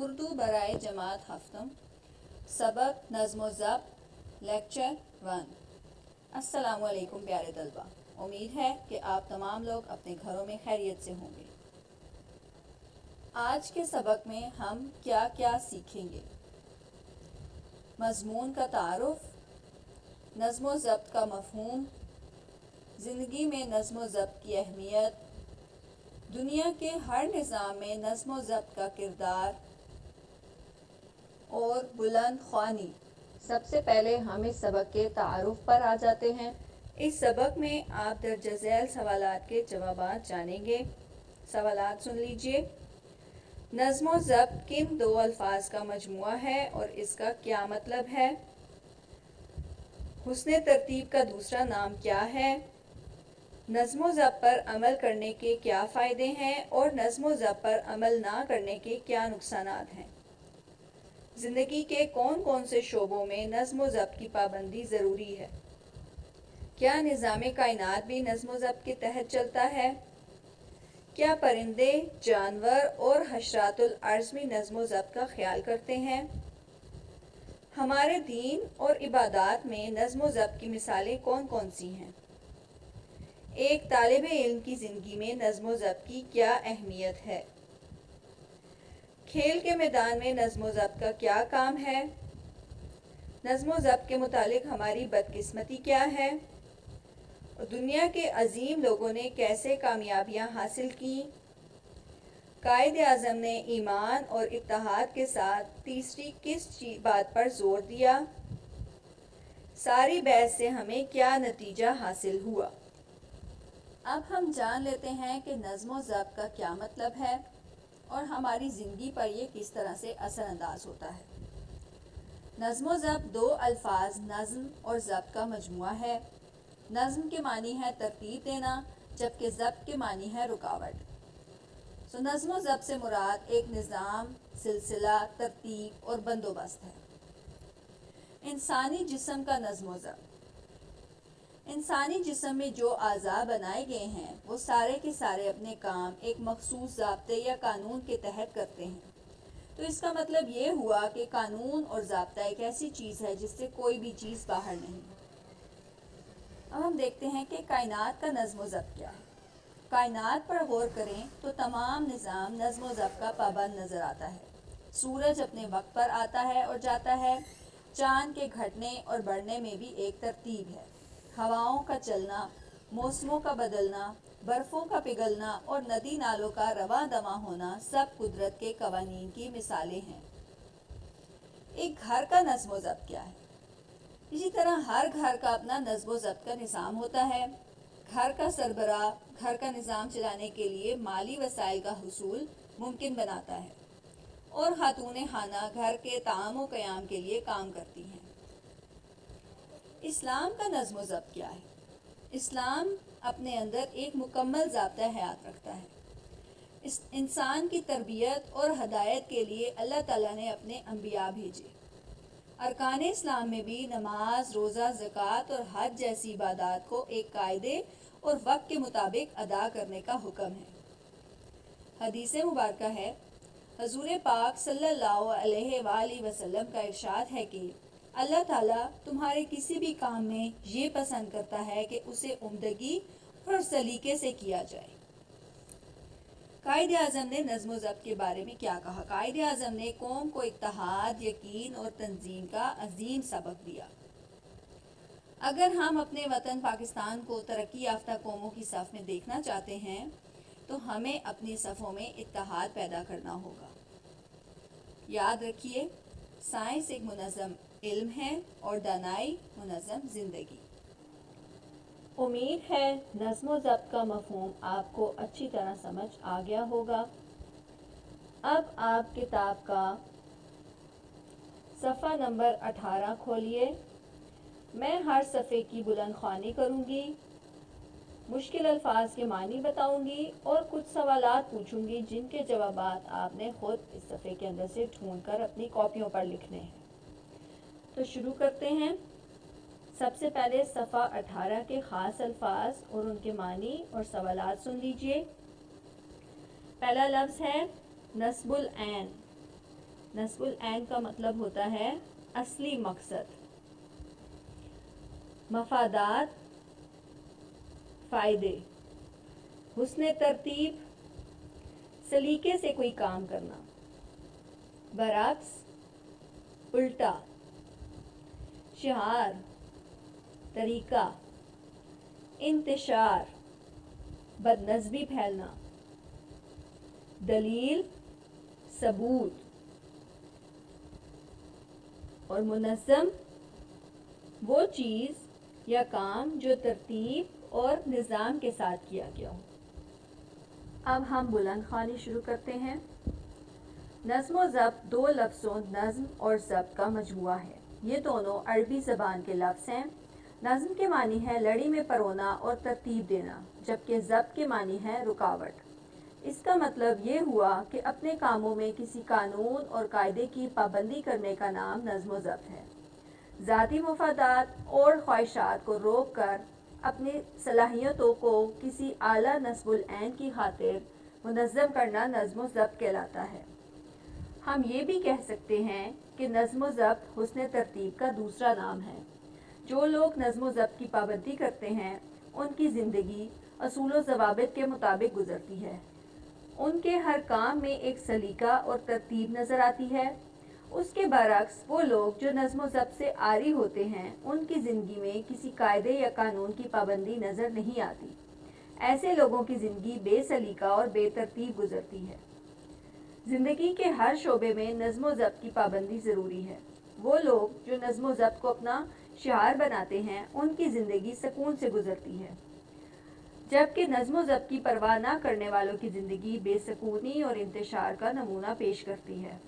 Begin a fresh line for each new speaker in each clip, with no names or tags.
اردو برائے جماعت ہفتم سبق نظم و ضبط لیکچر 1۔ السلام علیکم پیارے طلبہ، امید ہے کہ آپ تمام لوگ اپنے گھروں میں خیریت سے ہوں گے۔ آج کے سبق میں ہم کیا کیا سیکھیں گے؟ مضمون کا تعارف، نظم و ضبط کا مفہوم، زندگی میں نظم و ضبط کی اہمیت، دنیا کے ہر نظام میں نظم و ضبط کا کردار اور بلند خوانی۔ سب سے پہلے ہم اس سبق کے تعارف پر آ جاتے ہیں۔ اس سبق میں آپ درجہ ذیل سوالات کے جوابات جانیں گے۔ سوالات سن لیجئے۔ نظم و ضبط کن دو الفاظ کا مجموعہ ہے اور اس کا کیا مطلب ہے؟ حسن ترتیب کا دوسرا نام کیا ہے؟ نظم و ضبط پر عمل کرنے کے کیا فائدے ہیں اور نظم و ضبط پر عمل نہ کرنے کے کیا نقصانات ہیں؟ زندگی کے کون کون سے شعبوں میں نظم و ضبط کی پابندی ضروری ہے؟ کیا نظام کائنات بھی نظم و ضبط کے تحت چلتا ہے؟ کیا پرندے، جانور اور حشرات الارض بھی نظم و ضبط کا خیال کرتے ہیں؟ ہمارے دین اور عبادات میں نظم و ضبط کی مثالیں کون کون سی ہیں؟ ایک طالب علم کی زندگی میں نظم و ضبط کی کیا اہمیت ہے؟ کھیل کے میدان میں نظم و ضبط کا کیا کام ہے؟ نظم و ضبط کے متعلق ہماری بدقسمتی کیا ہے؟ دنیا کے عظیم لوگوں نے کیسے کامیابیاں حاصل کی؟ قائد اعظم نے ایمان اور اتحاد کے ساتھ تیسری کس بات پر زور دیا؟ ساری بحث سے ہمیں کیا نتیجہ حاصل ہوا؟ اب ہم جان لیتے ہیں کہ نظم و ضبط کا کیا مطلب ہے اور ہماری زندگی پر یہ کس طرح سے اثر انداز ہوتا ہے۔ نظم و ضبط دو الفاظ نظم اور ضبط کا مجموعہ ہے۔ نظم کے معنی ہے ترتیب دینا، جبکہ ضبط کے معنی ہے رکاوٹ۔ نظم و ضبط سے مراد ایک نظام، سلسلہ، ترتیب اور بندوبست ہے۔ انسانی جسم کا نظم و ضبط۔ انسانی جسم میں جو اعضاء بنائے گئے ہیں وہ سارے کے سارے اپنے کام ایک مخصوص ضابطے یا قانون کے تحت کرتے ہیں۔ تو اس کا مطلب یہ ہوا کہ قانون اور ضابطہ ایک ایسی چیز ہے جس سے کوئی بھی چیز باہر نہیں۔ اب ہم دیکھتے ہیں کہ کائنات کا نظم و ضبط کیا ہے۔ کائنات پر غور کریں تو تمام نظام نظم و ضبط کا پابند نظر آتا ہے۔ سورج اپنے وقت پر آتا ہے اور جاتا ہے۔ چاند کے گھٹنے اور بڑھنے میں بھی ایک ترتیب ہے۔ ہواؤں کا چلنا، موسموں کا بدلنا، برفوں کا پگھلنا اور ندی نالوں کا رواں دواں ہونا سب قدرت کے قوانین کی مثالیں ہیں۔ ایک گھر کا نظم و ضبط کیا ہے؟ اسی طرح ہر گھر کا اپنا نظم و ضبط کا نظام ہوتا ہے۔ گھر کا سربراہ گھر کا نظام چلانے کے لیے مالی وسائل کا حصول ممکن بناتا ہے اور خاتون خانہ گھر کے طعام و قیام کے لیے کام کرتی ہیں۔ اسلام کا نظم و ضبط کیا ہے؟ اسلام اپنے اندر ایک مکمل ضابطہ حیات رکھتا ہے۔ انسان کی تربیت اور ہدایت کے لیے اللہ تعالیٰ نے اپنے انبیاء بھیجے۔ ارکان اسلام میں بھی نماز، روزہ، زکوٰۃ اور حج جیسی عبادات کو ایک قاعدے اور وقت کے مطابق ادا کرنے کا حکم ہے۔ حدیث مبارکہ ہے، حضور پاک صلی اللہ علیہ وآلہ وسلم کا ارشاد ہے کہ اللہ تعالیٰ تمہارے کسی بھی کام میں یہ پسند کرتا ہے کہ اسے عمدگی اور سلیقے سے کیا جائے۔ قائد اعظم نے نظم و ضبط کے بارے میں کیا کہا؟ قائد اعظم نے قوم کو اتحاد، یقین اور تنظیم کا عظیم سبق دیا۔ اگر ہم اپنے وطن پاکستان کو ترقی یافتہ قوموں کی صف میں دیکھنا چاہتے ہیں تو ہمیں اپنی صفوں میں اتحاد پیدا کرنا ہوگا۔ یاد رکھیے، سائنس ایک منظم علم ہے اور دانائی منظم زندگی۔ امید ہے نظم و ضبط کا مفہوم آپ کو اچھی طرح سمجھ آ گیا ہوگا۔ اب آپ کتاب کا صفحہ نمبر 18 کھولیے۔ میں ہر صفحے کی بلند خوانی کروں گی، مشکل الفاظ کے معنی بتاؤں گی اور کچھ سوالات پوچھوں گی جن کے جوابات آپ نے خود اس صفحے کے اندر سے ڈھونڈ کر اپنی کاپیوں پر لکھنے ہیں۔ تو شروع کرتے ہیں۔ سب سے پہلے صفحہ 18 کے خاص الفاظ اور ان کے معنی اور سوالات سن لیجئے۔ پہلا لفظ ہے نصب العین۔ नस्बुल ऐन का मतलब होता है असली मकसद, मफादात, फ़ायदे, हुस्न तरतीब, सलीके से कोई काम करना, बरअक्स, उल्टा, शिआर, तरीका, इंतशार, बदनज़मी फैलना, दलील, सबूत, और मुनज़्ज़म वो चीज़ या काम जो तरतीब और निज़ाम के साथ किया गया हो। अब हम बुलंद ख़्वानी शुरू करते हैं। नज़्म व ज़ब्त दो लफ्ज़ों नज़्म और ज़ब्त का मजमुआ है। ये दोनों अरबी ज़बान के लफ्ज़ हैं। नज़्म के मानी है लड़ी में परोना और तरतीब देना, जबकि ज़ब्त के मानी है रुकावट। इसका मतलब ये हुआ कि अपने कामों में किसी कानून और कायदे की पाबंदी करने का नाम नज़्म व ज़ब्त है। ज़ाती मफादात और ख्वाहिशात को रोक कर अपनी सलाहियतों को किसी आला नस्बुल ऐन की खातिर मुनज़्ज़म करना नज़्म व ज़ब्त कहलाता है। हम ये भी कह सकते हैं कि नज़्म व ज़ब्त हुस्न तरतीब का दूसरा नाम है। जो लोग नज़्म व ज़ब्त की पाबंदी करते हैं उनकी ज़िंदगी असूल व ज़वाबित के मुताबिक गुजरती है। उनके हर काम में एक सलीका और तरतीब नज़र आती है। उसके बरअक्स वो लोग जो नज़्म व ज़ब्त से आरी होते हैं उनकी ज़िंदगी में किसी कायदे या कानून की पाबंदी नज़र नहीं आती। ऐसे लोगों की ज़िंदगी बेसलीका और बेतरतीब गुजरती है। ज़िंदगी के हर शोबे में नज़्म व ज़ब्त की पाबंदी ज़रूरी है। वो लोग जो नज़्म व ज़ब्त को अपना शिआर बनाते हैं उनकी ज़िंदगी सुकून से गुजरती है, जबकि नज़्म व ज़ब्त की परवाह न करने वालों की ज़िंदगी बेसकूनी और इंतशार का नमूना पेश करती है।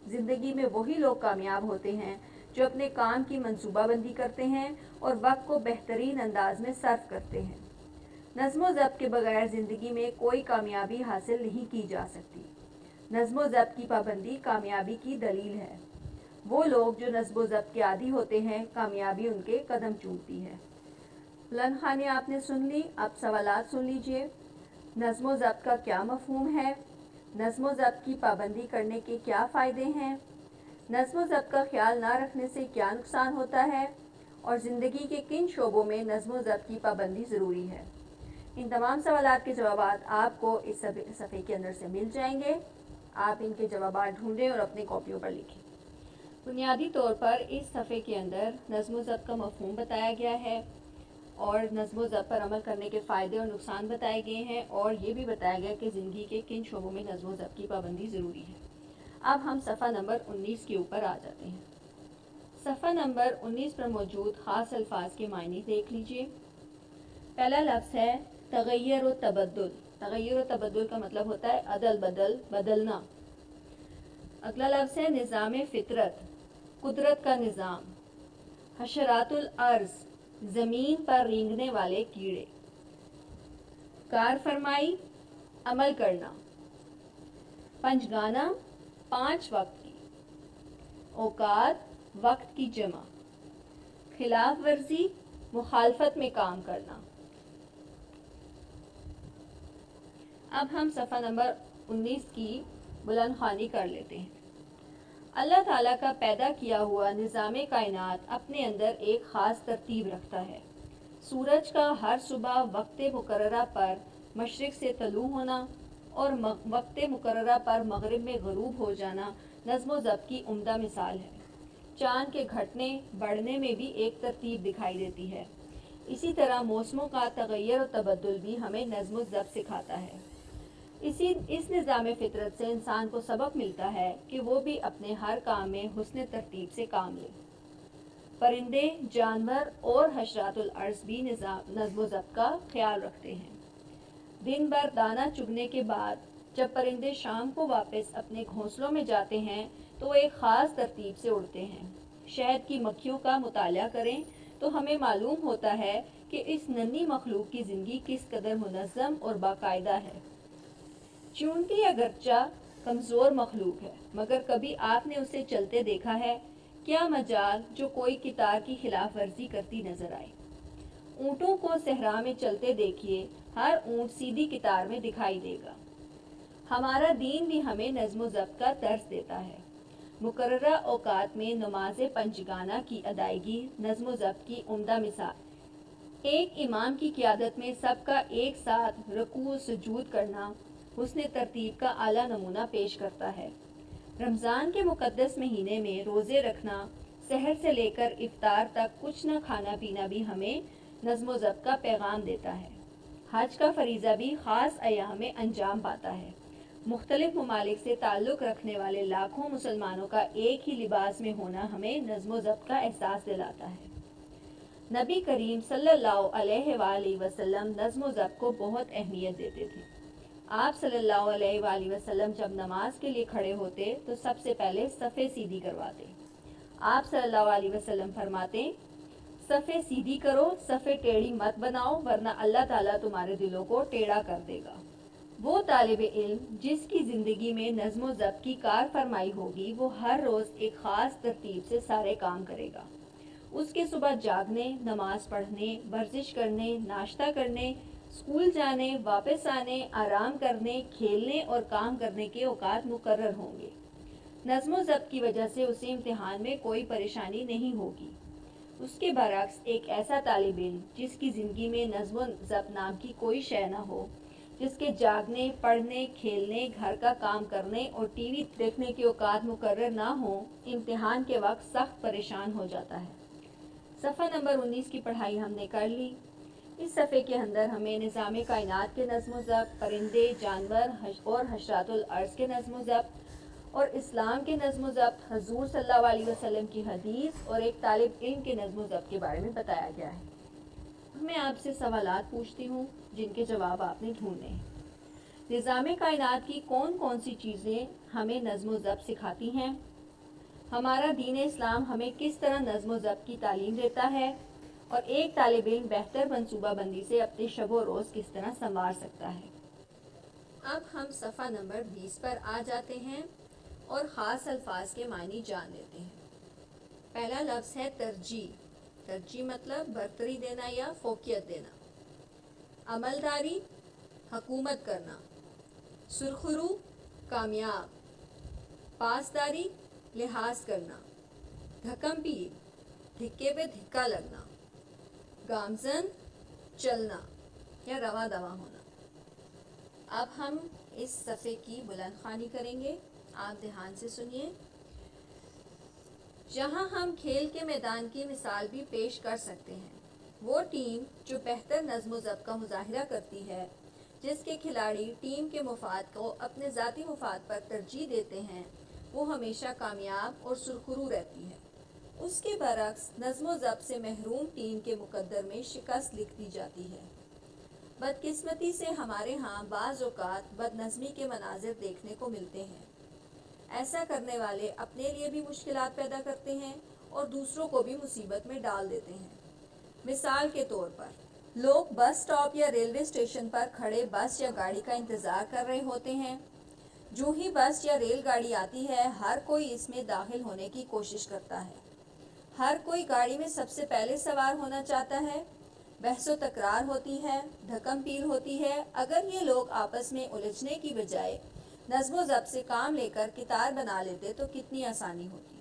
ज़िंदगी में वही लोग कामयाब होते हैं जो अपने काम की मंसूबाबंदी करते हैं और वक्त को बेहतरीन अंदाज में सर्फ करते हैं। नज़्म व ज़ब्त के बगैर ज़िंदगी में कोई कामयाबी हासिल नहीं की जा सकती। नज़्म व ज़ब्त की पाबंदी कामयाबी की दलील है। वो लोग जो नज़्म व ज़ब्त के आदी होते हैं कामयाबी उनके कदम चूमती है। बुलंद ख़्वानी आपने सुन ली, अब सवालात सुन लीजिए। नज़्म व ज़ब्त का क्या मफ़हूम है? नज़्म व ज़ब्त की पाबंदी करने के क्या फ़ायदे हैं? नज़्म व ज़ब्त का ख्याल ना रखने से क्या नुकसान होता है? और ज़िंदगी के किन शोबों में नज़्म व ज़ब्त की पाबंदी ज़रूरी है? इन तमाम सवालात के जवाब आपको इस सफ़े के अंदर से मिल जाएंगे। आप इनके जवाब ढूंढें और अपनी कॉपियों पर लिखें। बुनियादी तौर पर इस सफ़े के अंदर नज़्म व ज़ब्त का मफ़हूम बताया गया है और नज़्म व ज़ब्त पर अमल करने के फ़ायदे और नुकसान बताए गए हैं, और ये भी बताया गया कि ज़िंदगी के किन शोबों में नज़्म व ज़ब्त की पाबंदी ज़रूरी है। अब हम सफ़ा नंबर 19 के ऊपर आ जाते हैं। सफ़ा नंबर 19 पर मौजूद ख़ास अल्फाज के मायने देख लीजिए। पहला लफ्ज़ है तग़य्युर व तबद्दुल। तग़य्युर व तबद्दुल का मतलब होता है अदल बदल, बदलना। अगला लफ्ज़ है निज़ाम फ़ितरत, कुदरत का निज़ाम। हशरातुल अर्ज़, ज़मीन पर रेंगने वाले कीड़े। कार फरमाई, अमल करना। पंजगाना, 5 वक्त की। औकात, वक्त की जमा। खिलाफ वर्जी, मुखालफत में काम करना। अब हम सफ़ा नंबर 19 की बुलंद ख़्वानी कर लेते हैं। अल्लाह ताला का पैदा किया हुआ निज़ाम कायनात अपने अंदर एक ख़ास तरतीब रखता है। सूरज का हर सुबह वक्त मुकर्ररा पर मशरिक़ से तलू होना और वक्त मुकर्ररा पर मगरिब में ग़रूब हो जाना नज़्म व ज़ब्त की उम्दा मिसाल है। चाँद के घटने बढ़ने में भी एक तरतीब दिखाई देती है। इसी तरह मौसमों का तग़य्युर व तबद्दुल भी हमें नज़्म व ज़ब्त सिखाता है। इस निज़ाम फ़ितरत से इंसान को सबक मिलता है कि वो भी अपने हर काम में हुस्न तरतीब से काम ले। परिंदे, जानवर और हशरातुल अर्ज़ भी नज़्म व ज़ब्त का ख्याल रखते हैं। दिन भर दाना चुगने के बाद जब परिंदे शाम को वापस अपने घोंसलों में जाते हैं तो एक ख़ास तरतीब से उड़ते हैं। शहद की मक्खियों का मुताला करें तो हमें मालूम होता है कि इस नन्ही मखलूक की ज़िंदगी किस कदर मुनज़्ज़म और बाकायदा है। चूंटी या गरचा कमज़ोर मखलूक है, मगर कभी आपने उसे चलते देखा है? क्या मजाल जो कोई कितार की खिलाफ वर्जी करती नजर आए। ऊँटों को सहरा में चलते देखिए, हर ऊँट सीधी कितार में दिखाई देगा। हमारा दीन भी हमें नज़्म व ज़ब्त का दर्स देता है। मुकर्ररा औकात में नमाज पंचगाना की अदायगी नज़्म ज़ब्त की उम्दा मिसाल। एक इमाम की क़ियादत में सबका एक साथ रुकू सुजूद करना हुस्न तरतीब का आला नमूना पेश करता है। रमज़ान के मुक़द्दस महीने में रोज़े रखना, सहर से लेकर इफ्तार तक कुछ न खाना पीना भी हमें नज़्म ज़ब्त का पैगाम देता है। हज का फरीज़ा भी ख़ास अय्याम में अंजाम पाता है। मुख्तलिफ ममालिक से ताल्लुक़ रखने वाले लाखों मुसलमानों का एक ही लिबास में होना हमें नज़्म ज़ब्त का एहसास दिलाता है। नबी करीम सल्लल्लाहु अलैहि वसल्लम नज़्म ज़ब्त को बहुत अहमियत देते थे। आप सल्लल्लाहु अलैहि वसल्लम जब नमाज के लिए खड़े होते तो सबसे पहले सफ़े सीधी करवाते। आप सल्लल्लाहु अलैहि वसल्लम फरमाते, सफ़े सीधी करो, सफ़े टेढ़ी मत बनाओ, वरना अल्लाह ताला तुम्हारे दिलों को टेढ़ा कर देगा। वो तालिब इल्म जिसकी ज़िंदगी में नज़्म ज़ब्त की कार फरमाई होगी, वो हर रोज़ एक ख़ास तरतीब से सारे काम करेगा। उसके सुबह जागने, नमाज पढ़ने, वर्जिश करने, नाश्ता करने, स्कूल जाने, वापस आने, आराम करने, खेलने और काम करने के औकात मुकर्रर होंगे। नज़्म ज़ब्त की वजह से उसे इम्तिहान में कोई परेशानी नहीं होगी। उसके बरक्स एक ऐसा तालिब इल्म जिसकी ज़िंदगी में नज़्म ज़ब्त नाम की कोई शय न हो, जिसके जागने, पढ़ने, खेलने, घर का काम करने और टीवी देखने के औकात मुकर्रर ना हो, इम्तिहान के वक्त सख्त परेशान हो जाता है। सफ़ा नंबर 19 की पढ़ाई हमने कर ली। इस सफ़े के अंदर हमें निज़ाम कायनात के नज़्म ज़ब्त, परिंदे, जानवर और हशरातुल अर्ज़ के नज़्म ज़ब्त और इस्लाम के नज़्म ज़ब्त, हज़ूर सल्लल्लाहु अलैहि वसल्लम की हदीस और एक तालिब इल्म के नज़्म ज़ब्त के बारे में बताया गया है। मैं आपसे सवालात पूछती हूँ जिनके जवाब आपने ढूंढने हैं। निज़ाम कायनात की कौन कौन सी चीज़ें हमें नज़्म ज़ब्त सिखाती हैं? हमारा दीन इस्लाम हमें किस तरह नज़्म ज़ब्त की तालीम देता है? और एक तालिब इल्म बेहतर मंसूबा बंदी से अपने शब व रोज़ किस तरह संवार सकता है? अब हम सफ़ा नंबर 20 पर आ जाते हैं और ख़ास अल्फाज के मायने जान लेते हैं। पहला लफ्ज़ है तरजीह। तरजीह मतलब बरतरी देना या फोकियत देना। अमलदारी, हुकूमत करना। सुरखरू, कामयाब। पासदारी, लिहाज करना। धक्कमपीर, धिक्के पे धिक्का लगना। गामजन, चलना या रवा दवा होना। अब हम इस सफ़े की बुलंद ख़्वानी करेंगे, आप ध्यान से सुनिए। जहां हम खेल के मैदान की मिसाल भी पेश कर सकते हैं। वो टीम जो बेहतर नज़्म ज़ब्त का मुज़ाहिरा करती है, जिसके खिलाड़ी टीम के मुफाद को अपने ज़ाती मुफाद पर तरजीह देते हैं, वो हमेशा कामयाब और सुरखरू रहती है। उसके बरक्स नज़्म ज़ब्त से महरूम टीम के मुकद्दर में शिकस्त लिख दी जाती है। बदकिस्मती से हमारे यहाँ बाज़ औक़ात बदनज़मी के मनाज़िर देखने को मिलते हैं। ऐसा करने वाले अपने लिए भी मुश्किलात पैदा करते हैं और दूसरों को भी मुसीबत में डाल देते हैं। मिसाल के तौर पर, लोग बस स्टॉप या रेलवे स्टेशन पर खड़े बस या गाड़ी का इंतज़ार कर रहे होते हैं। जो ही बस या रेलगाड़ी आती है, हर कोई इसमें दाखिल होने की कोशिश करता है। हर कोई गाड़ी में सबसे पहले सवार होना चाहता है। बहसो तकरार होती है, धक्कमपीर होती है। अगर ये लोग आपस में उलझने की बजाय नज़्म ज़ब्त से काम लेकर कितार बना लेते तो कितनी आसानी होती।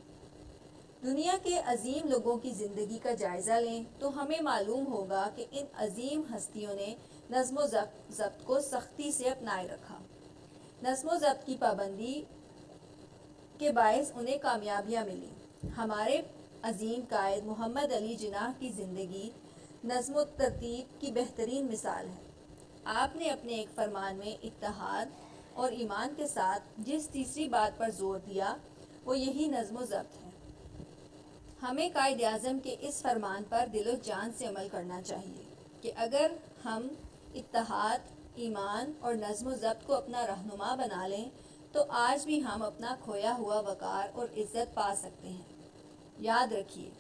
दुनिया के अजीम लोगों की ज़िंदगी का जायज़ा लें तो हमें मालूम होगा कि इन अजीम हस्तियों ने नज़्म ज़ब्त को सख्ती से अपनाए रखा। नज़्म ज़ब्त की पाबंदी के बायस उन्हें कामयाबियाँ मिली। हमारे अजीम कायद मोहम्मद अली जिन्नाह की ज़िंदगी नज़्म तरतीब की बेहतरीन मिसाल है। आपने अपने एक फरमान में इत्तेहाद और ईमान के साथ जिस तीसरी बात पर जोर दिया, वो यही नज़्म ज़ब्त है। हमें कायद आज़म के इस फरमान पर दिलो जान से अमल करना चाहिए कि अगर हम इत्तेहाद, ईमान और नज़्म ज़ब्त को अपना रहनुमा बना लें तो आज भी हम अपना खोया हुआ वक़ार और इज़्ज़त पा सकते हैं। याद रखिए,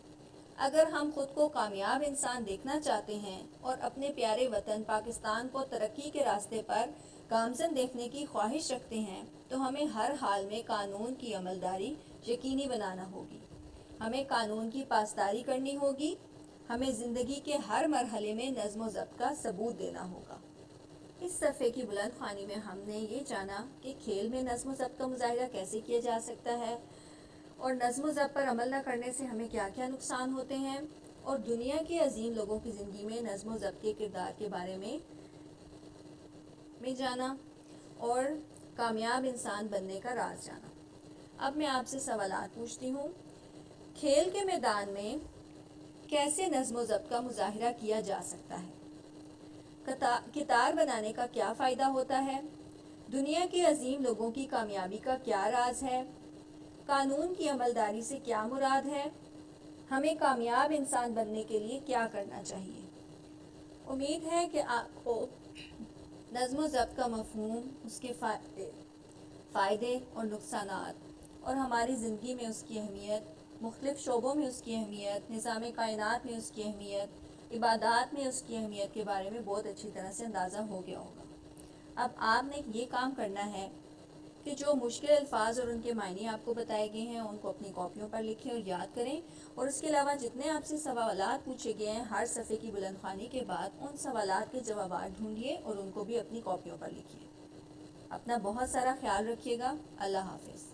अगर हम खुद को कामयाब इंसान देखना चाहते हैं और अपने प्यारे वतन पाकिस्तान को तरक्की के रास्ते पर गामज़न देखने की ख्वाहिश रखते हैं तो हमें हर हाल में कानून की अमलदारी यकीनी बनाना होगी। हमें कानून की पासदारी करनी होगी। हमें ज़िंदगी के हर मरहले में नज़्म ज़ब्त का सबूत देना होगा। इस सफ़े की बुलंद ख़्वानी में हमने ये जाना कि खेल में नज़्म ज़ब्त का मुज़ाहिरा कैसे किया जा सकता है اور نظم و ضبط پر عمل نہ کرنے سے ہمیں کیا کیا نقصان ہوتے ہیں، اور دنیا کے عظیم لوگوں کی زندگی میں نظم و ضبط کے کردار کے بارے میں جانا، اور کامیاب انسان بننے کا راز جانا۔ اب میں آپ سے سوالات پوچھتی ہوں۔ کھیل کے میدان میں کیسے نظم و ضبط کا مظاہرہ کیا جا سکتا ہے؟ کتار بنانے کا کیا فائدہ ہوتا ہے؟ دنیا کے عظیم لوگوں کی کامیابی کا کیا راز ہے؟ قانون کی عملداری سے کیا مراد ہے؟ ہمیں کامیاب انسان بننے کے لیے کیا کرنا چاہیے؟ امید ہے کہ آپ کو نظم و ضبط کا مفہوم، اس کے فائدے اور نقصانات، اور ہماری زندگی میں اس کی اہمیت، مختلف شعبوں میں اس کی اہمیت، نظام کائنات میں اس کی اہمیت، عبادات میں اس کی اہمیت کے بارے میں بہت اچھی طرح سے اندازہ ہو گیا ہوگا۔ اب آپ نے یہ کام کرنا ہے کہ جو مشکل الفاظ اور ان کے معنی آپ کو بتائے گئے ہیں ان کو اپنی کاپیوں پر لکھیں اور یاد کریں، اور اس کے علاوہ جتنے آپ سے سوالات پوچھے گئے ہیں ہر صفحے کی بلند خوانی کے بعد ان سوالات کے جوابات ڈھونڈیے اور ان کو بھی اپنی کاپیوں پر لکھیے۔ اپنا بہت سارا خیال رکھیے گا۔ اللہ حافظ۔